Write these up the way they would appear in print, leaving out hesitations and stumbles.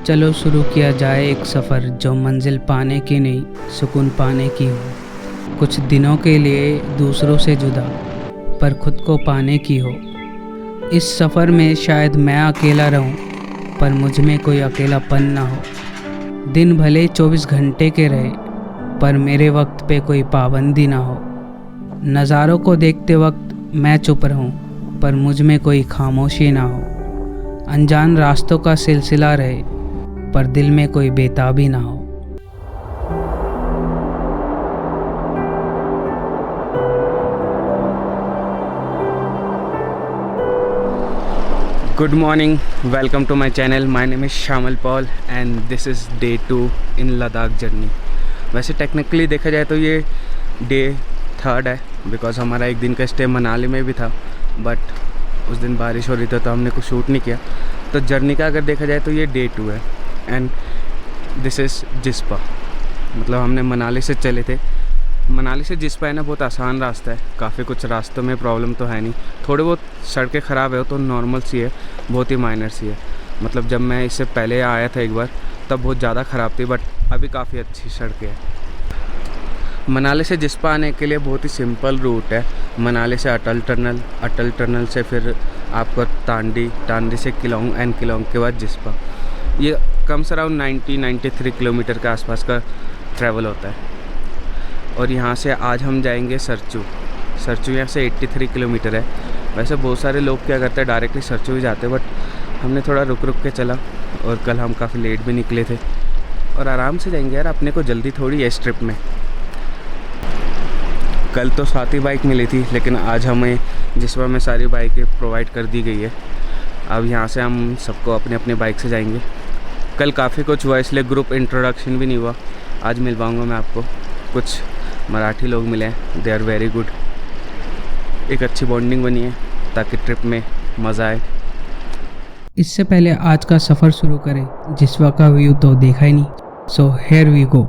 चलो शुरू किया जाए एक सफ़र जो मंजिल पाने की नहीं सुकून पाने की हो। कुछ दिनों के लिए दूसरों से जुदा पर खुद को पाने की हो। इस सफ़र में शायद मैं अकेला रहूं पर मुझ में कोई अकेलापन ना हो। दिन भले 24 घंटे के रहे पर मेरे वक्त पे कोई पाबंदी ना हो। नज़ारों को देखते वक्त मैं चुप रहूं पर मुझ में कोई खामोशी ना हो। अनजान रास्तों का सिलसिला रहे पर दिल में कोई बेताबी ना हो। Good morning, welcome to my channel. My name is Shamal Paul and this is day 2 in Ladakh journey. वैसे टेक्निकली देखा जाए तो ये डे 3 है बिकॉज़ हमारा एक दिन का स्टे मनाली में भी था, बट उस दिन बारिश हो रही थी तो हमने कुछ शूट नहीं किया। तो जर्नी का अगर देखा जाए तो ये डे 2 है एंड दिस इज़ जिस्पा। मतलब हमने मनाली से चले थे। मनाली से जिस्पा है ना, बहुत आसान रास्ता है। काफ़ी कुछ रास्तों में प्रॉब्लम तो है नहीं, थोड़े बहुत सड़कें ख़राब है तो नॉर्मल सी है, बहुत ही माइनर सी है। मतलब जब मैं इससे पहले आया था एक बार तब बहुत ज़्यादा ख़राब थी, बट अभी काफ़ी अच्छी सड़कें हैं। मनाली से जिस्पा आने के लिए बहुत ही सिंपल रूट है। मनाली से अटल टनल से फिर आपको टांडी से किलोंग एंड किलोंग के बाद जिस्पा। ये कम से अराउंड 93 किलोमीटर के आसपास का ट्रैवल होता है। और यहाँ से आज हम जाएंगे सरचू यहाँ से 83 किलोमीटर है। वैसे बहुत सारे लोग क्या करते हैं डायरेक्टली सरचू ही जाते हैं, बट हमने थोड़ा रुक के चला और कल हम काफ़ी लेट भी निकले थे और आराम से जाएंगे यार, अपने को जल्दी थोड़ी है इस ट्रिप में। कल तो साथ ही बाइक मिली थी लेकिन आज हमें जिसमें हमें सारी बाइकें प्रोवाइड कर दी गई है। अब यहाँ से हम सबको अपने अपने बाइक से जाएंगे। कल काफ़ी कुछ हुआ इसलिए ग्रुप इंट्रोडक्शन भी नहीं हुआ। आज मिल पाऊँगा मैं आपको। कुछ मराठी लोग मिले हैं, दे आर वेरी गुड। एक अच्छी बॉन्डिंग बनी है ताकि ट्रिप में मज़ा आए। इससे पहले आज का सफ़र शुरू करें, जिस्पा का व्यू तो देखा ही नहीं, सो हियर वी गो।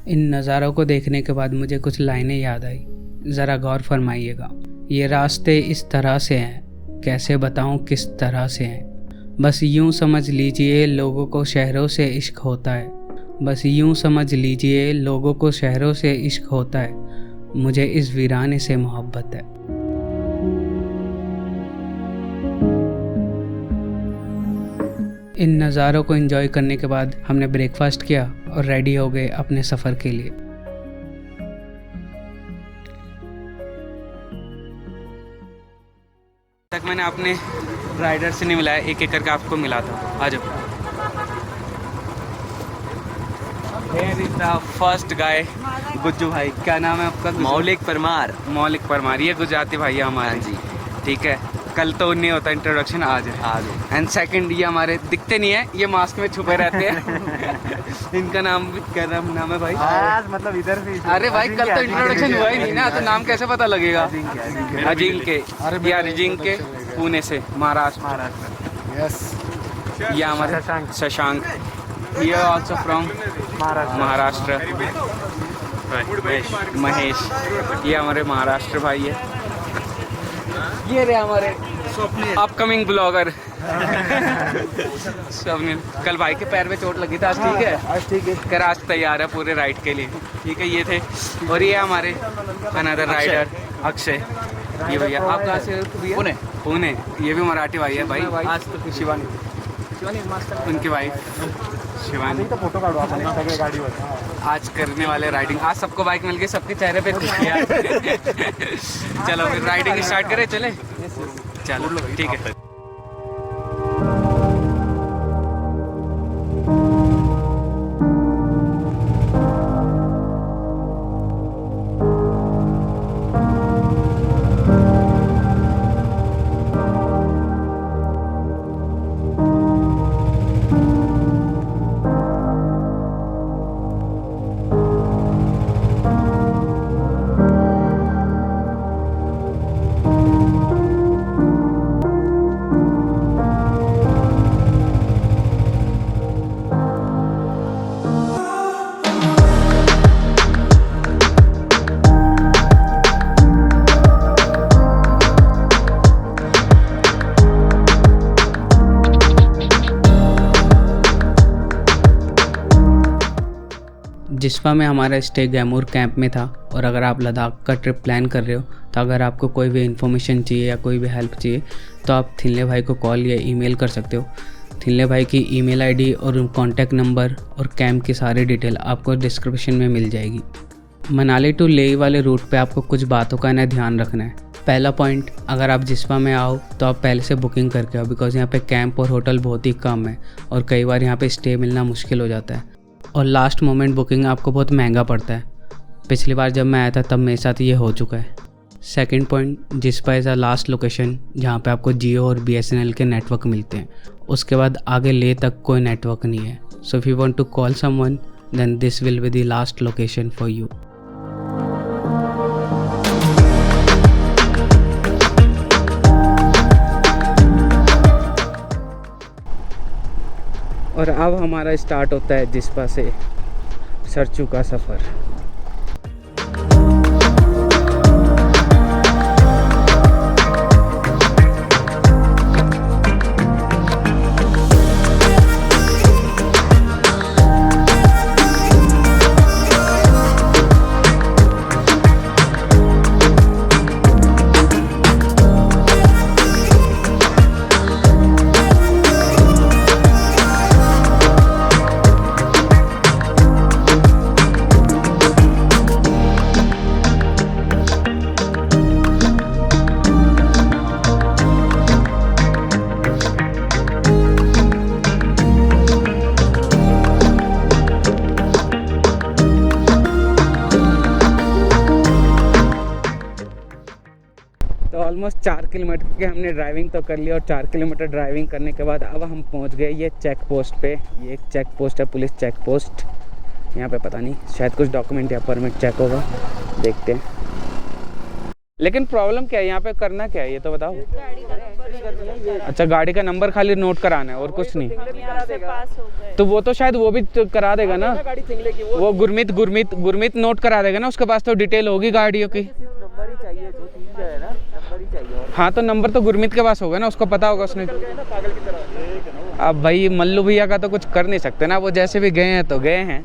इन नज़ारों को देखने के बाद मुझे कुछ लाइनें याद आई, ज़रा गौर फरमाइएगा। ये रास्ते इस तरह से हैं, कैसे बताऊं किस तरह से हैं। बस यूं समझ लीजिए लोगों को शहरों से इश्क होता है। बस यूं समझ लीजिए लोगों को शहरों से इश्क होता है। मुझे इस वीराने से मोहब्बत है। इन नज़ारों को एंजॉय करने के बाद हमने ब्रेकफास्ट किया और रेडी हो गए अपने सफ़र के लिए। तक मैंने अपने राइडर से नहीं मिलाया, एक एक करके आपको मिला था। आ जाओ। Here is the first guy, Gujju भाई। क्या नाम है आपका? मौलिक परमार। ये गुजराती भाई है हमारे जी। ठीक है, कल तो नहीं होता इंट्रोडक्शन, आज है। एंड सेकंड ये हमारे दिखते नहीं है, ये मास्क में छुपे रहते हैं। इनका नाम क्या नाम है भाई? आज मतलब इधर से। अरे भाई कल तो इंट्रोडक्शन हुआ ही नहीं ना, तो नाम कैसे पता लगेगा? अजिंक्य। ये अजिंक्य पुणे से, महाराष्ट्र। यस। ये हमारे शशांक। ये ऑल्सो फ्रॉम महाराष्ट्र। महेश। ये हमारे महाराष्ट्र भाई है। ये रहे हमारे अपकमिंग ब्लॉगर स्वप्निल। कल भाई के पैर में चोट लगी थी, आज ठीक है? आज ठीक है। कर आज तैयार है पूरे राइड के लिए। ठीक है, ये थे। और ये हमारे अनदर राइडर अक्षय। ये भैया आप कहाँ से? पुणे। ये भी मराठी भाई है भाई। आज तो शिवानी उनकी वाइफ शिवानी। तो फोटो काढू आपण सगळे गाडीवर। आज करने वाले राइडिंग। आज सबको बाइक मिल गई, सबके चेहरे पे खुशियाँ। चलो फिर राइडिंग स्टार्ट करें। चले चलो ठीक है। जिस्पा में हमारा स्टे गैमूर कैंप में था। और अगर आप लद्दाख का ट्रिप प्लान कर रहे हो तो अगर आपको कोई भी इन्फॉर्मेशन चाहिए या कोई भी हेल्प चाहिए तो आप थिल्ले भाई को कॉल या ईमेल कर सकते हो। थिल्ले भाई की ईमेल आईडी और कॉन्टैक्ट नंबर और कैंप की सारी डिटेल आपको डिस्क्रिप्शन में मिल जाएगी। मनाली टू लेह वाले रूट पे आपको कुछ बातों का ना ध्यान रखना है। पहला पॉइंट, अगर आप जिस्पा में आओ तो आप पहले से बुकिंग करके आओ, बिकॉज़ यहाँ पे कैंप और होटल बहुत ही कम है और कई बार यहाँ पे स्टे मिलना मुश्किल हो जाता है और लास्ट मोमेंट बुकिंग आपको बहुत महंगा पड़ता है। पिछली बार जब मैं आया था तब मेरे साथ ये हो चुका है। Second point, Jispa is a last location जहाँ पे आपको जियो और BSNL के नेटवर्क मिलते हैं। उसके बाद आगे लेह तक कोई नेटवर्क नहीं है। So if you want to call someone then this will be the last location for you. और अब हमारा स्टार्ट होता है जिस्पा से सरचू का सफ़र। तो ऑलमोस्ट 4 किलोमीटर की हमने ड्राइविंग तो कर ली और 4 किलोमीटर ड्राइविंग करने के बाद अब हम पहुंच गए ये चेक पोस्ट पे। ये एक चेक पोस्ट है, पुलिस चेक पोस्ट। यहाँ पे पता नहीं शायद कुछ डॉक्यूमेंट या परमिट चेक होगा, देखते हैं। लेकिन प्रॉब्लम क्या है यहाँ पे, करना क्या है ये तो बताओ। अच्छा, गाड़ी का नंबर खाली नोट कराना है और कुछ नहीं। तो वो तो शायद वो भी करा देगा ना, वो गुरमीत नोट करा देगा ना, उसके पास तो डिटेल होगी गाड़ियों की। हाँ तो नंबर तो गुरमीत के पास होगा ना, उसको पता होगा उसने। अब भाई मल्लू भैया का तो कुछ कर नहीं सकते ना, वो जैसे भी गए हैं तो गए हैं।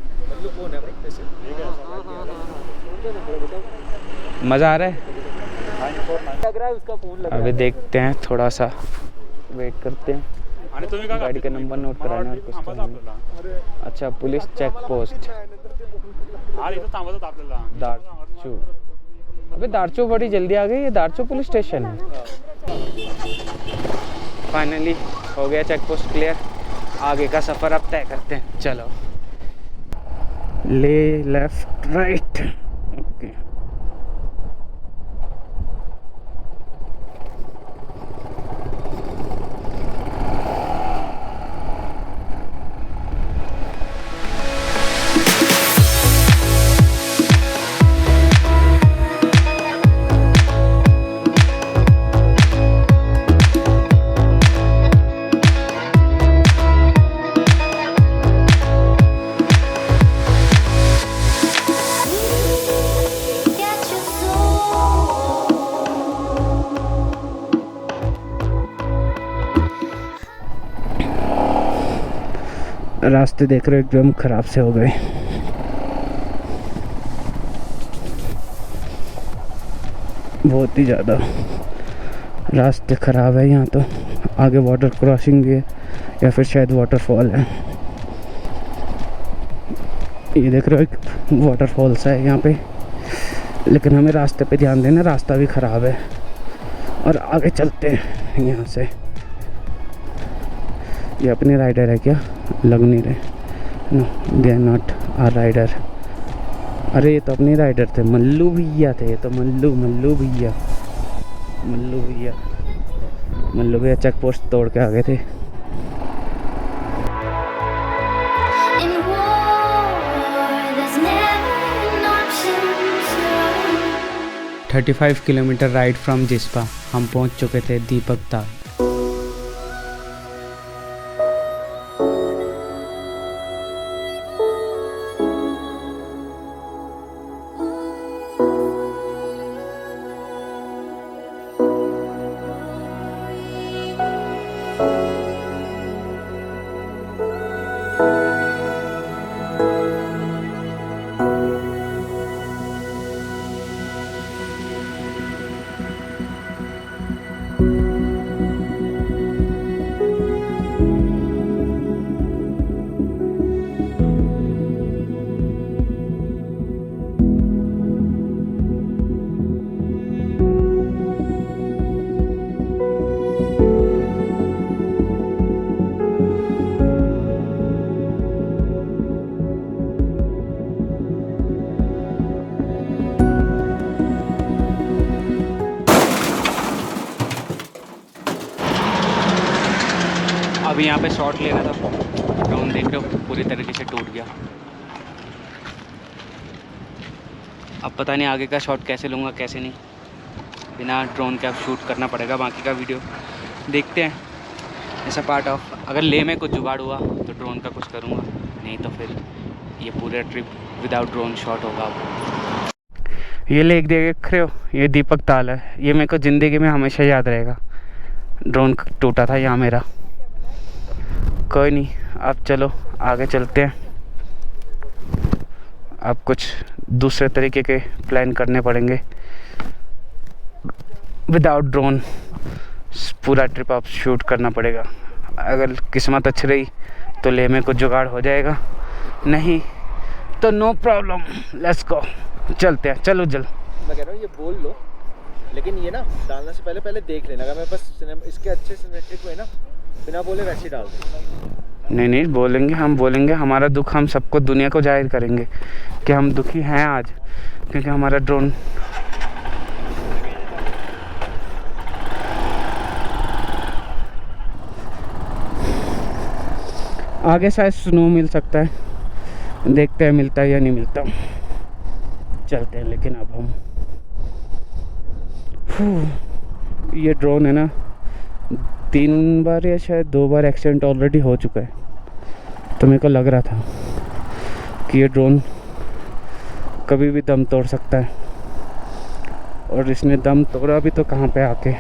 मज़ा आ रहा है। अभी देखते हैं, थोड़ा सा वेट करते हैं। गाड़ी का नंबर नोट कराना है कुछ तो। अच्छा, पुलिस चेक पोस्ट दारचू। अबे दारचू बड़ी जल्दी आ गई, ये दारचू पुलिस स्टेशन है। फाइनली हो गया चेक पोस्ट क्लियर। आगे का सफ़र अब तय करते हैं, चलो। ले लेफ्ट राइट, ओके। रास्ते देख रहे हो एकदम ख़राब से हो गए। बहुत ही ज़्यादा रास्ते ख़राब है यहाँ तो। आगे वाटर क्रॉसिंग भी है या फिर शायद वाटरफॉल है। ये देख रहे हो एक वाटरफॉल सा है यहाँ पे, लेकिन हमें रास्ते पे ध्यान देना, रास्ता भी ख़राब है। और आगे चलते हैं यहाँ से। ये अपने राइडर है क्या? लग नहीं रहे। No, they are not are rider. अरे ये तो अपने राइडर थे, मल्लू भैया थे। ये तो मल्लू भैया चेक पोस्ट तोड़ के आ गए थे। In war, there's never an option to 35 kilometre ride from Jispa हम पहुंच चुके थे दीपक ताल। अभी यहाँ पे शॉट लेना था, ड्रोन देख रहे हो पूरी तरीके से टूट गया। अब पता नहीं आगे का शॉट कैसे लूँगा कैसे नहीं, बिना ड्रोन के अब शूट करना पड़ेगा बाकी का वीडियो, देखते हैं। ऐसा पार्ट ऑफ, अगर ले में कुछ जुगाड़ हुआ तो ड्रोन का कुछ करूँगा, नहीं तो फिर ये पूरा ट्रिप विदाउट ड्रोन शॉट होगा। ये लेक देख रहे हो, ये दीपक ताल है, ये मेरे को ज़िंदगी में हमेशा याद रहेगा। ड्रोन टूटा था यहाँ मेरा। कोई नहीं, अब चलो आगे चलते हैं। अब कुछ दूसरे तरीके के प्लान करने पड़ेंगे विदाउट ड्रोन। पूरा ट्रिप अब शूट करना पड़ेगा। अगर किस्मत अच्छी रही तो ले में कुछ जुगाड़ हो जाएगा, नहीं तो नो प्रॉब्लम, लेट्स गो। चलते हैं, चलो जल्द। मैं कह रहा हूँ ये बोल लो, लेकिन ये ना डालने से पहले देख लेना। अगर मेरे पास इसके अच्छे सिमेट्रिक हुए ना, बिना बोले वैसे ही डाल दे। नहीं बोलेंगे, हम बोलेंगे हमारा दुख हम सबको दुनिया को जाहिर करेंगे कि हम दुखी हैं आज, क्योंकि हमारा ड्रोन आगे शायद स्नो मिल सकता है, देखते हैं मिलता है या नहीं मिलता। चलते हैं, लेकिन अब हम ये ड्रोन है ना 3 बार या शायद 2 बार एक्सीडेंट ऑलरेडी हो चुका है, तो मेरे को लग रहा था कि ये ड्रोन कभी भी दम तोड़ सकता है, और इसने दम तोड़ा भी तो कहाँ पे आके,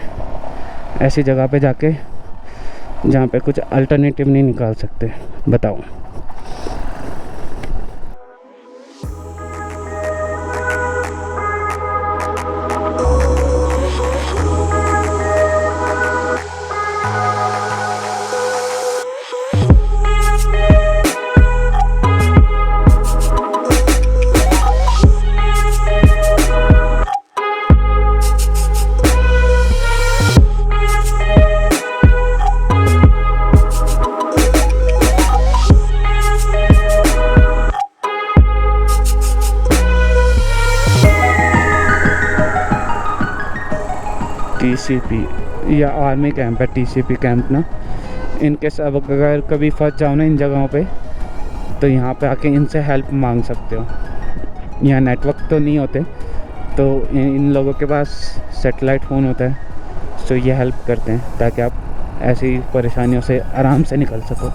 ऐसी जगह पे जाके जहाँ पे कुछ अल्टरनेटिव नहीं निकाल सकते। बताओ। टीसीपी या आर्मी कैंप है, टीसीपी कैंप ना। इनके सब अगर कभी फंस जाओ ना इन जगहों पे, तो यहाँ पे आके इनसे हेल्प मांग सकते हो। यहाँ नेटवर्क तो नहीं होते, तो इन लोगों के पास सैटेलाइट फ़ोन होता है, तो ये हेल्प करते हैं ताकि आप ऐसी परेशानियों से आराम से निकल सको।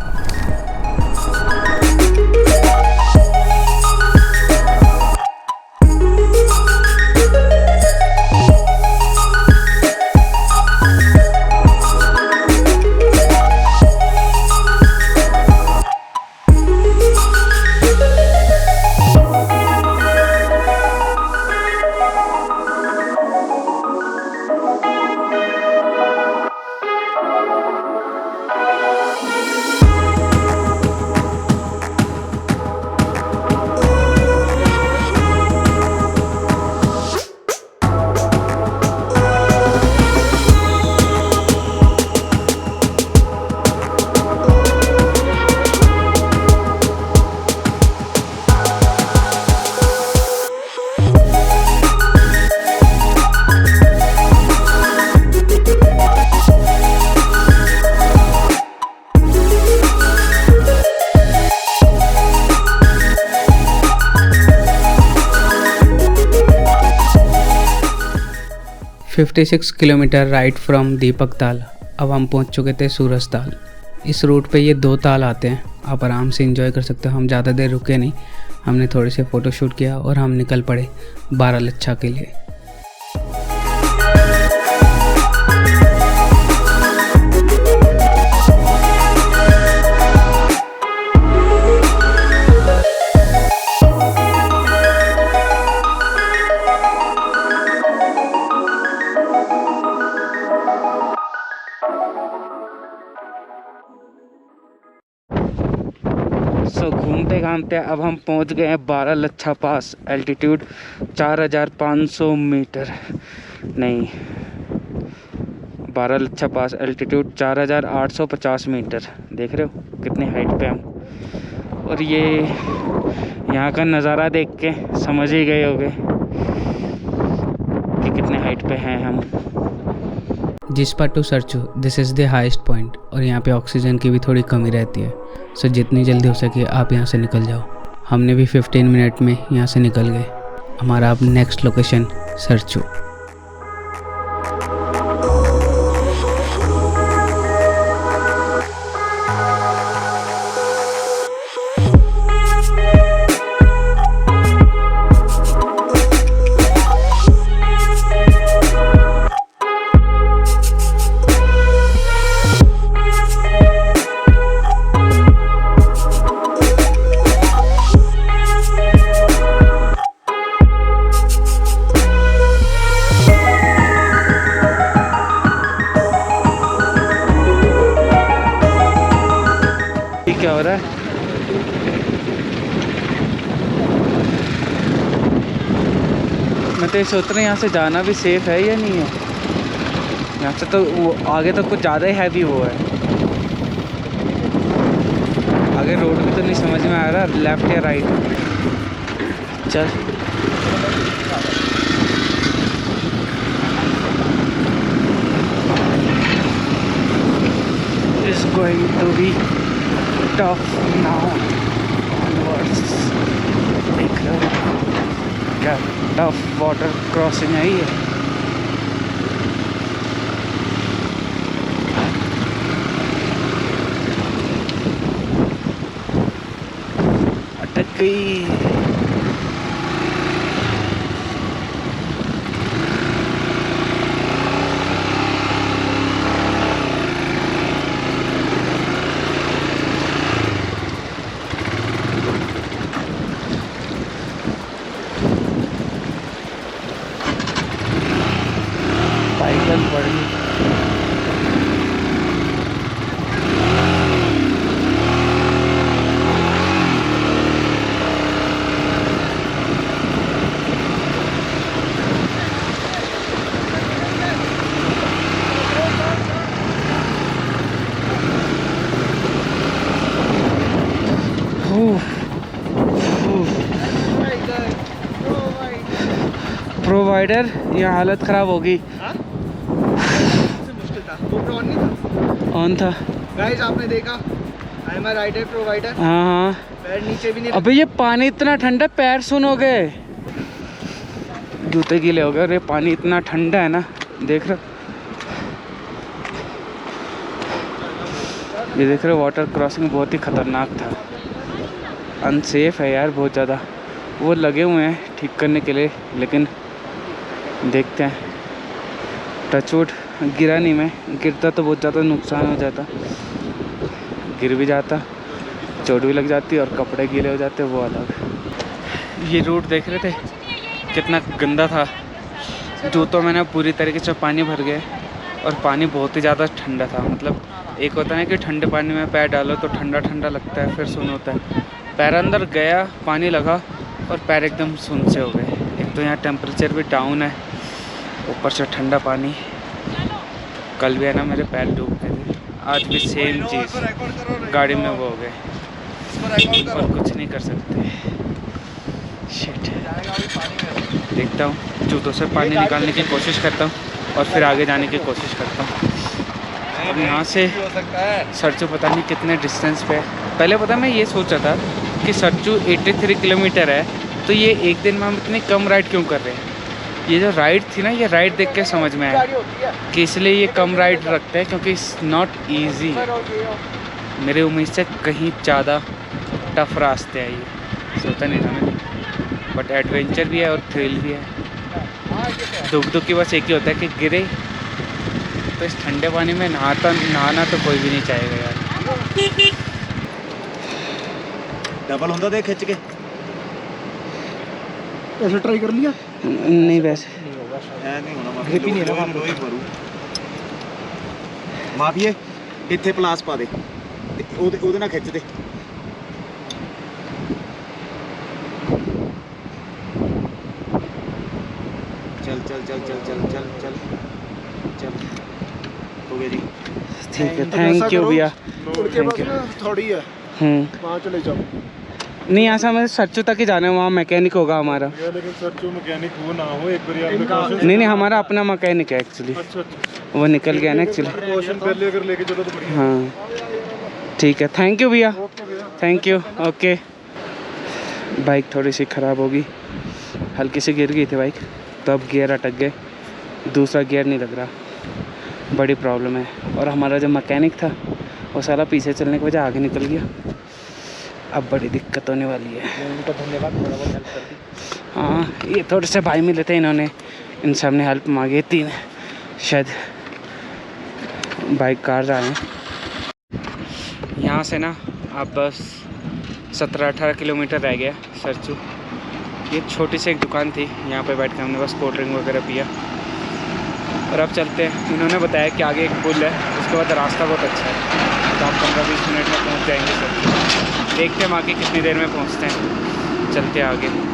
$56 किलोमीटर राइट फ्रॉम दीपक ताल। अब हम पहुंच चुके थे सूरज ताल। इस रूट पे ये 2 ताल आते हैं, आप आराम से एंजॉय कर सकते हो। हम ज़्यादा देर रुके नहीं, हमने थोड़ी सी फ़ोटो शूट किया और हम निकल पड़े बारालच्छा के लिए। घूमते घामते अब हम पहुंच गए हैं बारालच्छा पास। एल्टीट्यूड 4500 मीटर, नहीं, बारालच्छा पास एल्टीट्यूड 4850 मीटर। देख रहे हो कितने हाइट पे हम। और ये यहाँ का नज़ारा देख के समझ ही गए होगे कि कितने हाइट पे हैं हम। Jispa to Sarchu, this is the highest point और यहाँ पे ऑक्सीजन की भी थोड़ी कमी रहती है, सो जितनी जल्दी हो सके आप यहाँ से निकल जाओ। हमने भी 15 मिनट में यहाँ से निकल गए। हमारा अब नेक्स्ट लोकेशन सरचू। क्या हो रहा है? मैं तो ये सोच रहा हूँ यहाँ से जाना भी सेफ है या नहीं है। यहाँ से तो वो आगे तो कुछ ज़्यादा ही हैवी वो है। आगे रोड भी तो नहीं समझ में आ रहा, लेफ्ट या राइट। चल it's going to be tough now onwards। देख रहे हो क्या टफ वाटर क्रॉसिंग है ये। अटक गई। साइकिल पड़ी। प्रोवाइडर, ये हालत ख़राब होगी। मुश्किल था, वो ऑन नहीं था। ऑन था गाइस, आपने देखा I am a rider provider. हाँ हाँ। पैर नीचे भी नहीं। अबे ये पानी इतना ठंडा, पैर सुन हो गए, जूते गीले हो गए। अरे पानी इतना ठंडा है ना, देख रहे हो? ये देख रहे हो, वाटर क्रॉसिंग बहुत ही ख़तरनाक था। अनसेफ है यार बहुत ज़्यादा। वो लगे हुए हैं ठीक करने के लिए, लेकिन देखते हैं। टचवुड गिरा नहीं मैं, गिरता तो बहुत ज़्यादा नुकसान हो जाता। गिर भी जाता, चोट भी लग जाती और कपड़े गीले हो जाते, वो अलग। ये रूट देख रहे थे कितना गंदा था। जूतों में ना पूरी तरीके से पानी भर गए और पानी बहुत ही ज़्यादा ठंडा था। मतलब एक होता है कि ठंडे पानी में पैर डालो तो ठंडा ठंडा लगता है, फिर सुन होता है। पैर अंदर गया, पानी लगा और पैर एकदम सुन से हो गए। एक तो यहाँ टेम्परेचर भी डाउन है, ऊपर से ठंडा पानी। कल भी है ना मेरे पैर डूब गए थे, आज भी सेम चीज़, गाड़ी में वो हो गए और कुछ नहीं कर सकते। शिट। देखता हूँ, जूतों से पानी निकालने की कोशिश करता हूँ और फिर आगे जाने की कोशिश करता हूँ। अब यहाँ से सरचू पता नहीं कितने डिस्टेंस पे है। पहले पता मैं ये सोचा था कि सरचू 83 किलोमीटर है, तो ये एक दिन में हम इतनी कम राइड क्यों कर रहे हैं। ये जो राइड थी ना, ये राइड देख के समझ में आया कि इसलिए ये कम राइड रखते हैं, क्योंकि इट्स नॉट ईजी। मेरे उम्मीद से कहीं ज़्यादा टफ रास्ते हैं ये, सोचा नहीं था मैंने। बट एडवेंचर भी है और थ्रिल भी है। दुख की बस एक ही होता है कि गिरे तो इस ठंडे पानी में नहाना तो कोई भी नहीं चाहेगा यार। डबल होता देख खिंच के ऐसे ट्राई कर लिया। नहीं वैसे नहीं होना, ग्रिप ही नहीं है ना। रोई भरू माफिए ਇੱਥੇ ਪਲਾਸ ਪਾ ਦੇ ਤੇ ਉਹਦੇ ਨਾਲ ਖਿੱਚ ਦੇ। चल चल चल चल चल चल चल चल हो गया जी। ठीक है, थैंक यू भैया। उनके पास ना थोड़ी है, वहाँ चले जाओ। नहीं यहाँ से हमें सरचू तक ही जाना है, वहाँ मैकेनिक होगा हमारा। लेकिन सरचू मैकेनिक हो ना हो, एक बार नहीं हमारा अपना मैकेनिक है एक्चुअली। अच्छा वो निकल गया ना एक्चुअली। प्रिकॉशन पहले अगर लेके चलो तो बढ़िया। हाँ ठीक है, थैंक यू भैया, थैंक यू। ओके, बाइक थोड़ी सी ख़राब होगी, हल्की सी गिर गई थी बाइक, तो अब गियर अटक गए, दूसरा गियर नहीं लग रहा, बड़ी प्रॉब्लम है। और हमारा जो मैकेनिक था वो सारा पीछे चलने की वजह आगे निकल गया, अब बड़ी दिक्कत होने वाली है। उनका धन्यवाद, थोड़ा बहुत हेल्प कर दी। हाँ, ये थोड़े से भाई मिले थे, इन्होंने इन सब ने हेल्प मांगी, 3 शायद बाइक कार रहा है। यहाँ से ना अब बस 17-18 किलोमीटर रह गया सरचू। ये छोटी सी एक दुकान थी, यहाँ पे बैठ के हमने बस कोल्ड ड्रिंक वगैरह पिया और अब चलते हैं। इन्होंने बताया कि आगे एक पुल है, उसके बाद रास्ता बहुत अच्छा है, तो आप 15-20 मिनट में पहुँच जाएंगे सरचू। देखते हैं आगे कितनी देर में पहुँचते हैं, चलते हैं आगे।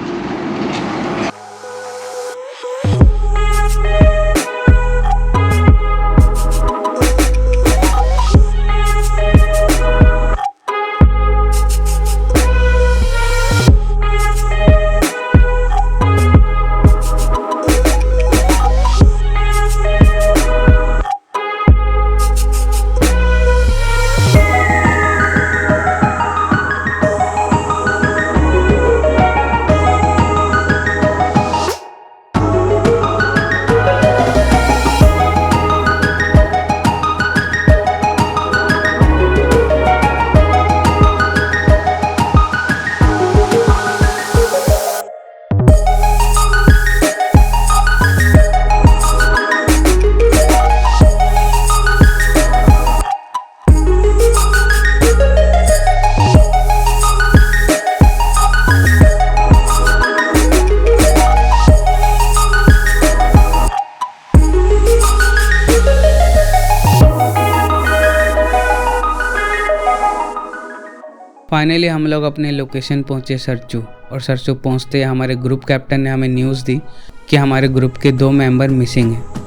फाइनली हम लोग अपने लोकेशन पहुंचे सरचू, और सरचू पहुंचते हमारे ग्रुप कैप्टन ने हमें न्यूज़ दी कि हमारे ग्रुप के 2 मेंबर मिसिंग हैं।